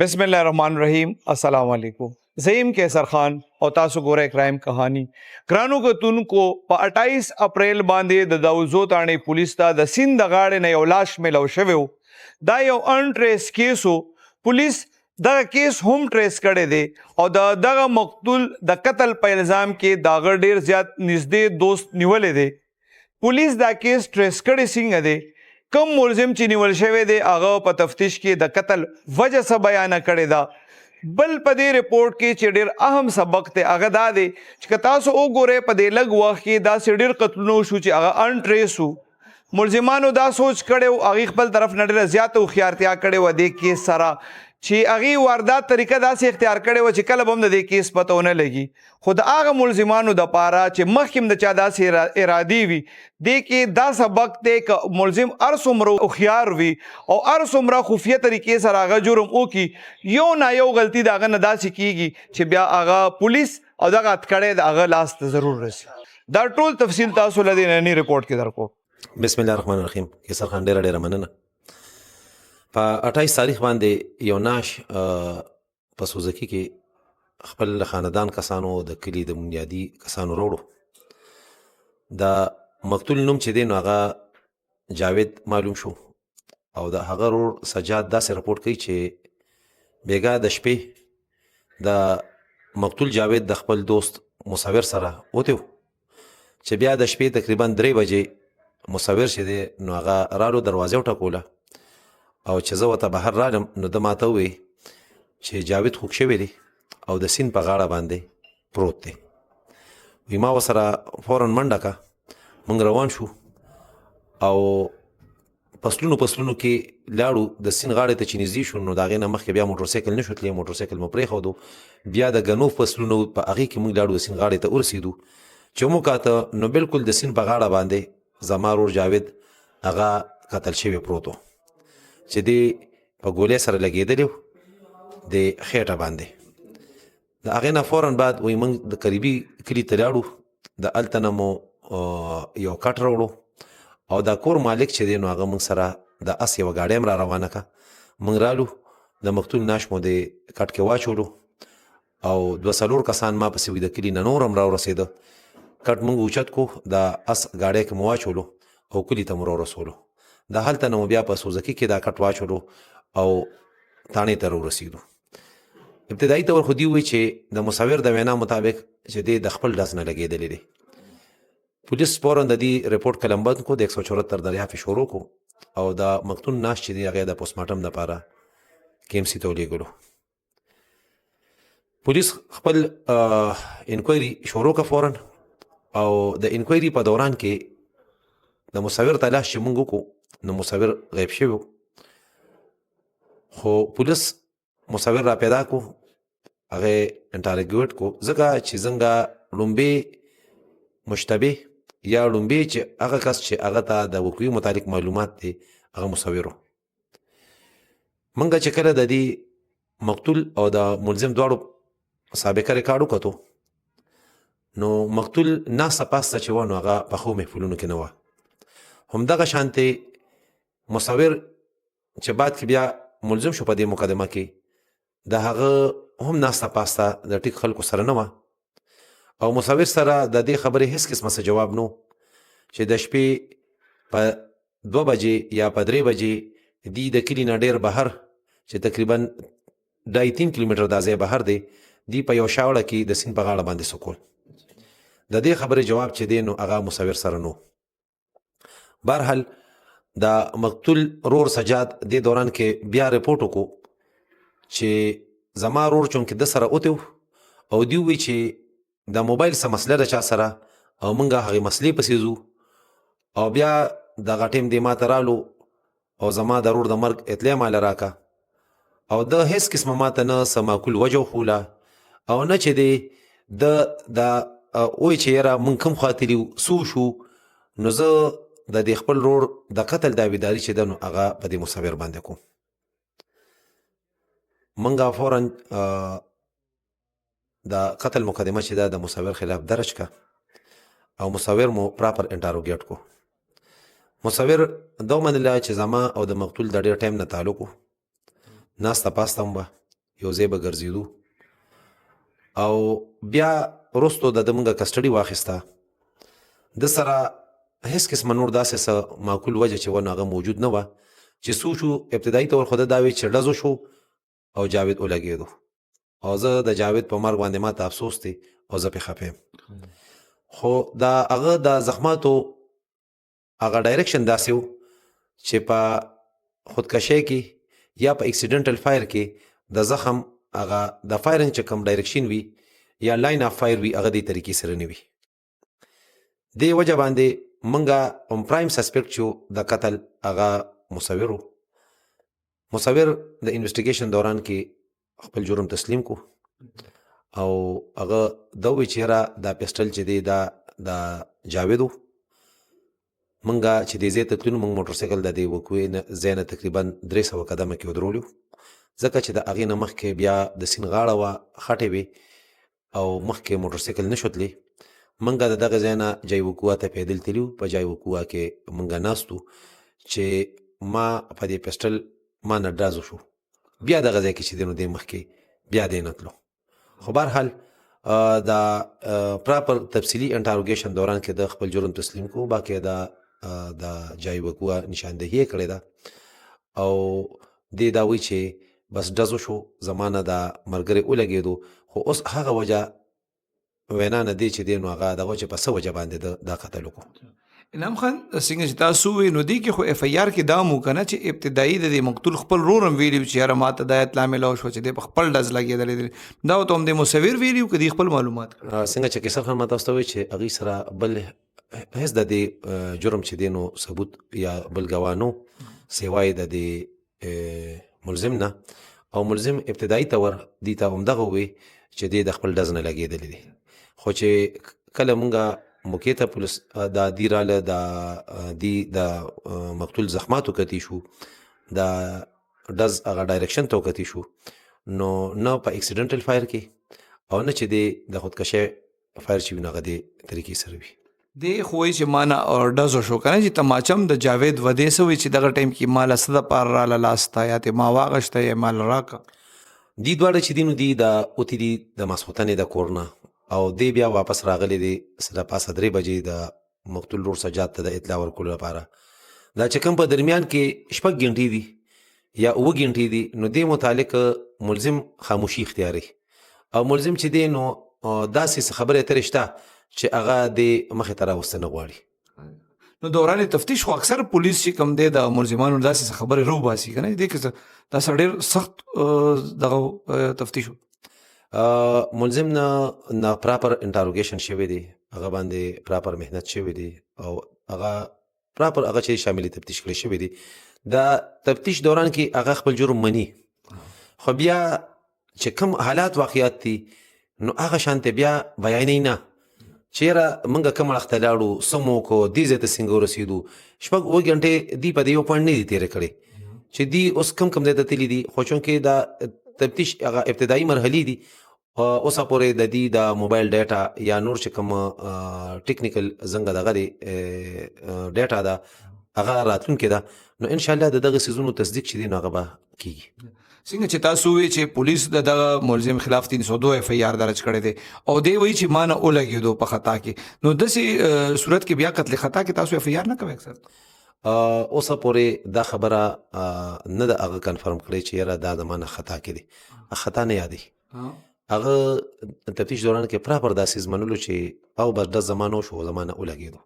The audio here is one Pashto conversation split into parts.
بسم اللہ الرحمن الرحیم. السلام علیکم. زیم کیسر خان او تاسو ګوره کرائم کہانی ګرانو کتونکو په 28 اپریل باندې د داوزو تاڼې پولیس ته د سیند د غاړې نه یو لاش میلاو شوی و. دا یو انټریس کیس و. پولیس دغه کیس هم ټریس کړی دی او دغه مقتول د قتل په الزام کې د هغه ډیر زیات نږدې دوست نیولی دی. پولیس دا کیس ټریس کړی څنګه دی؟ کم ملزم چې نیول شوی دی هغه په تفتیش کې د قتل وجه څه بیانه کړې ده. بل په دې رپورټ کې چې ډېر اهم سبق دی هغه دا دی چې که تاسو وګورئ په دې لږ وخت کې داسې ډېر قتلونه وشو چې هغه انټریس وو. ملزمانو دا سوچ کړی و هغې خپل طرف نه ډېره زیاته هوښیارتیا کړې وه دې کیس سره چې هغې واردات طریقه داسې اختیار کړې وه چې کله به هم د دې کیس پته ونه لګي. خو د هغه ملزمانو دپاره چې مخکې هم د چا داسې ارادې وي دې کې دا سبق دی که ملزم هر څومره هوښیار وي او هر څومره خفیه طریقې سره هغه جرم وکړي یو نه یو غلطي د هغه نه داسې کېږي چې بیا هغه پولیس او دغه اتکړی د هغه لاس ته ضرور رسي. دا ټول تفصیل تاسو له دې ننني رپورټ کې درکو. بسم الله الرحمن الرحیم. کیسر خان ډېره مننه. په 28 تاریخ باندې یو ناش په سوزکي کې خپل خاندان کسانو د کلي د بنیادي کسانو وروړو. د مقتول نوم چې دی نو هغه جاوید معلوم شو او د هغه ورور سجاد داسې رپورټ کوي چې بیګا د شپې د مقتول جاوید د خپل دوست مصور سره وتی چې بیا د شپې تقریبا 3 بجې مصور چې دی نو هغه رالو دروازه وټکوله او چې زه ورته بهر رالم نو ده ماته ووی چې جاوید خوږ شوی دی او د سیند په غاړه باندې پروت دی. وی ما ورسره فورا منډه کړه، موږ روان شو او پسلونو کې لاړو. د سیند غاړې ته چې نږدې شو نو د هغې نه مخکې بیا موټرسایکل نه شو تللی، موټرسایکل مو پرېښودو. بیا د ګنوف پسلونو په هغې کې موږ لاړو د سیند غاړې ته ورسېدو. چې مو کاته نو بلکل د سیند په غاړه باندې زما ورور جاوید هغه قتل شوی پروت و چې دی په ګولۍ سره لګېدلی و د خېټه باندې. د هغې نه فورا بعد وایي موږ د قریبي کلي ته لاړو. د هلته نه مو یو کټ راوړو او دا کور مالک چې دی نو هغه موږ سره د اس یوه ګاډۍ هم را روانه کړه. موږ رالو د مقتول ناش مو د کټ کې واچولو او 2-4 کسان ما پسې وي د کلي نه نور هم راورسېده. کټ موږ اوچت کو د اس ګاډۍ کې مو واچولو او کلي ته مو راورسولو. د هلته نه مو بیا په سوزکي کې دا کټ واچولو او تاڼې ته راورسېدو. ابتدایي طور خو دي ووایي چې د مصور د وینا مطابق چې دی د خپل ډز نه لګېدلی دی. پولیس فورا د دې رپورټ قلمبند کو، د 174 دریافت شروع کو او د مقتول ناش چې دی هغې د پوسټمارټم دپاره KMC ته ولېږلو. پولیس خپل انکوایري شروع که فورا او د انکوایري په دوران کې د مصور تلاش چې موږ وکړو نو مصور غیب شوی و. خو پولیس مصور را پیدا کو، هغې انټاروګیټ کو، ځکه چې څنګه لومبې مشتبه یا لومبې چې هغه کس چې هغه ته د وقوعي متعلق معلومات دی هغه مصور و. موږ چې کله د دې مقتول او د ملزم دواړو سابقه ریکارډ وکتو نو مقتول ناسته پاسته چې و نو هغه پخو محفلونو کې نه وه. همدغه شانتې مصور چې بعد کې بیا ملزم شو په دې مقدمه کې د هغه هم ناسته پاسته د ټیک خلکو سره نه وه او مصور سره د دې خبرې هېڅ قسمه څه جواب نه چې د شپې په 2 بجې یا په 3 بجې دی د کلي نه ډېر بهر چې تقریبا 2.5 کیلومتر دا ځای بهر دی دی په یو شاوړه کې د سیند په غاړه باندې سکول. د دې خبرې جواب چې دی نو هغه مصور سره نو. بهرحال د مقتول رور سجاد دې دوران کې بیا رپورټ وکړو چې زما رور چونکې ده سره اوتی او دی ووایي چې د موبایل څه مسله ده چا سره او موږ هغې مسلې پسې ځو او بیا دغه ټیم دې ما ته رالو او زما د رور د مرګ اطلاع ماله راکړه او ده هېڅ قسمه ما ته نه څه معقول وجه وښوله او نه چې دی ده وایي چې یاره موږ کوم خوا تلي څه وشو. نو زه د دې خپل رور د قتل داویداري چې ده نو هغه په دې مصور باندې کوم. موږ فورا د قتل مقدمه چې ده د مصور خلاف درج که او مصور مو پراپر انټاروګیټ کو. مصور دا ومنله چې زما او د مقتول د ډېر ټایم نه تعلق و، ناسته پاسته هم وه یو ځای به ګرځېدو او بیا وروستو د ده مونږه کسټډي واخیسته. د سره هېڅ قسمه نور داسې څه معقول وجه چې ونه هغه موجود نه وه چې څه شو. ابتدایي طور خو ده دا وی چې ډزو شو او جاوید ولګېدو او زه د جاوید په مرګ باندې ما ته افسوس دی او زه پې خفه یم. خو دا هغه د زخماتو هغه ډایرکشن داسې و چې په خودکشۍ کې یا په اکسیډنټل فایر کې د زخم هغه د فایرنګ چې کوم ډایرکشن وي یا لاین اف فایر وي هغه دې طریقې سره نه وي. دې وجه باندې مونږه پرایم سسپیکټ چې د قتل هغه مصور و. مصور د انویسټیګیشن دوران کې خپل جرم تسلیم کو او هغه دا وی چې را دا پسټل چې دی دا د جاوید و. مونږه چې دې ځای ته تللو مونږ موټر سایکل د دې وقوعې نه ځای نه تقریبا 300 قدمه کې ودرولو ځکه چې د هغې نه مخکې بیا د سیند غاړه وه خټې وې او مخکې موټر سایکل نه شو تللی. مونږه د دغه ځای نه جای وقوعه ته پیدل تللو. په جای وقوعه کې مونږه ناستو چې ما په دې پسټل ما نه ډز وشو. بیا دغه ځای کې چې دی نو دې مخکې بیا دی نه تلو. خو بهرحال د پراپر تفصیلي انټاروګیشن دوران کې د خپل جرم تسلیم کو. باقاعده د جای وقوعه نشاندهي یې کړې ده او دې دا وایي چې بس ډز وشو زما نه د ملګري ولګېدو. خو اوس هغه وجه وینا نه دی چې دی نو هغه دغه چې په څه وجه باندې دا قتل وکړو. انعام خان څنګه چې تاسو وی نو دی کې خو اف ای آر کې دا مو کنه چې ابتدایي د مقتول خپل رورم ویلیو چې یاره ماته د اطلاع ملو شو چې د خپل ډز لګېدلې دا ته هم د مصور ویلیو کدي خپل معلومات څنګه چې کیسر خان ماته واستوي چې هغې سره بل هیڅ د دې جرم چې دی نو ثبوت یا بل ګوانو سوای د دې ملزم نه او ملزم ابتدایي طور دي ته همدغه وی چې دی د خپل ډز نه لګېدلی دی. خو چې کله مونږه موقع ته پولیس دا دی راله د مقتول زخماتو کتی شو د ډز هغه ډایرکشن ته وکتی شو نو نه په اکسیډنټل فایر کې او نه چې دی د خودکشۍ فایر چې وي نو هغه دې طریقې سره وي. دی خو وایي چې ما نه ډز وشو که نه چې تماچم د جاوید ودې څه وایي چې دغه ټایم کې ما له څه دپاره راله لاسته یا تې ما واغشته یا ما له راکړه. دی دواړه چې دي نو دی د اوتې دي د ماسخوتنې د کور نه او دی بیا واپس راغلی دی د پاسه 3 بجې د مقتول لور سجاد ته د اطلاع ورکولو لپاره. دا چې کوم په درمیان کې 6 غنټې دي یا 9 غنټې دي نو دې متعلق ملزم خاموشي اختیاري او ملزم چې دی نو داسې خبرې اترې شته چې هغه د مخې ته راوسته نه غواړي. نو دوران تفتیش خو اکثر پولیس چې کوم دی د ملزمانو داسې خبرې روباسي که نه دې کې دا سره ډېر سخت دغه تفتیش و. ملزم نه پراپر انټاروګیشن شوی دی هغه باندې پراپر محنت شوی دی او هغه پراپر هغه چې شامل تفتیش کړی شوی دی. دا تفتیش دوران کې هغه خپل جرم مني خو بیا چې کوم حالات واقعیات دي نو هغه شانته بیا بیانې نه چیرې موږ کوم وخت لاړو سمو کو دې ځای ته څنګه ورسېدو 6 غنټې دی په دې یو پوینټ نه دي تېرې کړې چې دی اوس کوم ځای ته تللی دي. خو چونکې دا تفتیش هغه ابتدایي مرحلې دي اوسه پورې د دې د موبایل ډیټا یا نور چې کوم ټیکنیکل زنګ دغه دی ډیټا ده هغه راتلونکې ده نو ان شاء الله دغه سيزونو تصدیق شې دی نو هغه به کیږي. څنګه چې تاسو وی چې پولیس دغه ملزم خلاف 302 اف ای آر درج کړی دی او دی وی چې ما نه ولګېدو په خطا کې نو داسې صورت کې بیا قتل خطا کې تاسو اف ای آر نه کوئ اکثر اوسه پورې دا خبره نه ده هغه کنفرم کړی چې یاره دا زمانه خطا کې دی خطا نه یادي هغه تفتیش دوران کې پراپر داسې منلو چې او بس د زمانو شو زمانه ولګېدو.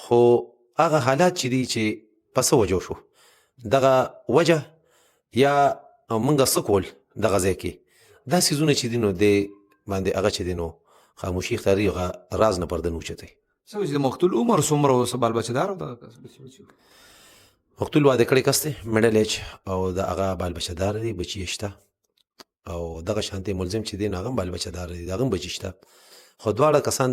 خو هغه حالات چې دي چې پس وجو شو دغه وجه یا مونږه سکول دغه ځای کې دا سيزونه چې دي نو د باندې هغه چې دي نو خاموشي اختیاري هغه راز نه پرده نه اوچتې. څه چې مقتول عمر څومره و څه بال بچهدار و دغه مقتول واده کړی کس دی میډل ایج او د هغه بال بچهدار دی بچي یې شته او دغه شانتې ملزم چې دی نو هغه هم بال بچهدار دی د هغه هم بچي شته. خو دواړه کسان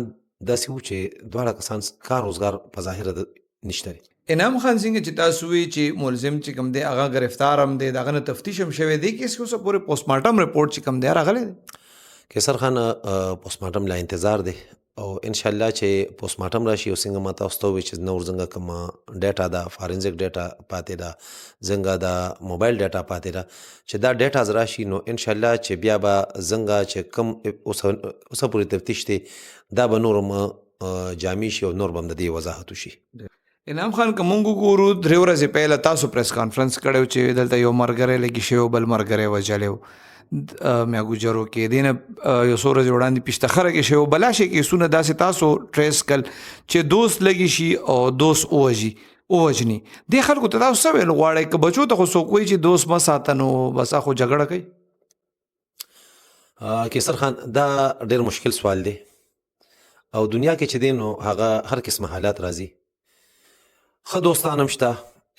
داسې وو چې دواړه کسان کار روزګار په ظاهره نشته. انعام خان څنګه چې تاسو وی چې ملزم چې کوم دی هغه گرفتار هم دی دغه نه تفتیش هم شوی دی کې اوسه پورې پوسټ مارټم رپورټ چې کوم دی راغلی دی. کیسر خان پوسټ مارټم لا انتظار دی او ان شاء الله چې پوسټ مارټم راشي او څنګه ما تاسو ته وویل چې نور څنګه کوم ډیټا دا فارنزیک ډیټا پاتې ده څنګه دا موبایل ډیټا پاتې ده چې دا ډیټا راشي نو ان شاء الله چې بیا به څنګه چې کوم اوسه پورې تفتیش دی دا به نور جامع شي او نور به هم د دې وضاحت وشي. انعام خان که مونږ ګورو 3 ورځې پهله تاسو پریس کانفرنس کړو چې دلته یو مرګره لګی شو بل مرګره وجلو میا ګجرو کې دینه یو څو ورځې وړاندې پښتخره کې شو بلا شي کې سونه داسې تاسو ټریس کل چې دوست لګی شي او دوست اوجني د خلکو ته تاسو ویل غواړي که بچو ته خو سو کوی چې دوست ما ساتنو بس اخو جګړه کوي. کیسر خان دا ډېر مشکل سوال دی او دنیا کې چې دی نو هغه هر قسم حالات راځي. ښه دوستان هم شته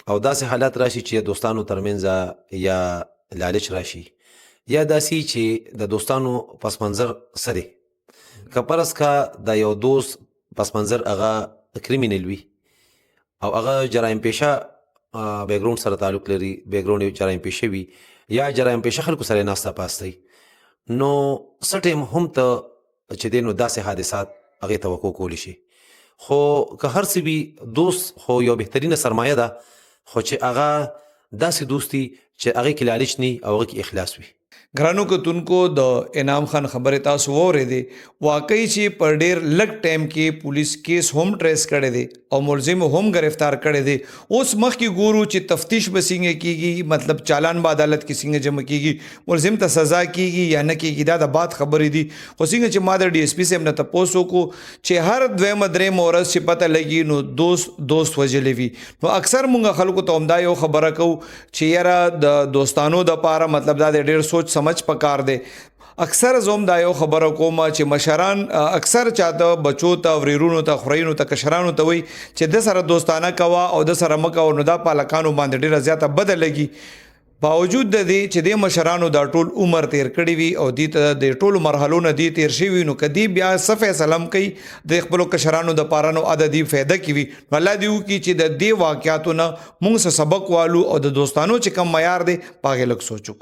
او داسې حالات راشي چې دوستانو ترمنځ یا لالچ راشي یا داسې چې د دوستانو پس منظر څه دی. که فرض کا د یو دوست پس منظر هغه کریمینل وي او هغه جرایم پیشه بیکګراوند سره تعلق لري بیکګراوند یو جرایم پیشه وي یا جرایم پیشه خلکو سره ناسته پاسته نو څه ټایم هم ته چې دی نو داسې حادثات هغې توقع کولی شي. خو که هر څه وي دوست خو یو بهترینه سرمایه ده خو چې هغه داسې دوستي چې هغې کې لالچ نی او هغې کې اخلاص وي. ګرانو کتونکو د انعام خان خبره تاسو واورېدې واقعي چې پر ډېر لږ ټایم کې پولیس کیس هم ټریس کړی دی او ملزم هم گرفتار کړی دی. اوس مخکې ګورو چې تفتیش به څنګه کیږي مطلب چالان به عدالت کې څنګه جمع کیږي ملزم ته سزا کیږي یا نه کیږي دا د بات خبرې دي. خو څنګه چې ما د ډي اس پي صاحب نه تپوس وکړو چې هر دویمه درېیمه ورځ چې پته لګي نو دوست وجلی وي نو اکثر مونږ خلکو ته همدا یو خبره کوو چې یاره د دوستانو دپاره مطلب دا د ډېر سوچ سمجھ پکار دی. اکثر زوم دا یو خبره کوم چې مشران اکثر چاته بچو ته وريرونو ته خورینو ته کشرانو ته وي چې د سره دوستانه کوا او د سره مکه او نو دا پالکانو باندې ډیره زیاته بد لګي. باوجود د دې چې د مشرانو دا ټول عمر تیر کړی وي او د ټولو مرحلو نه دی تیر شوی نو کدی بیا صفه سلام کوي د خپل کشرانو د پارانو عددي فایده کوي. الله دیو کی چې د دې واقعاتو نه موږ سبق والو او د دوستانو چې کم معیار دی پاګه لک سوچو.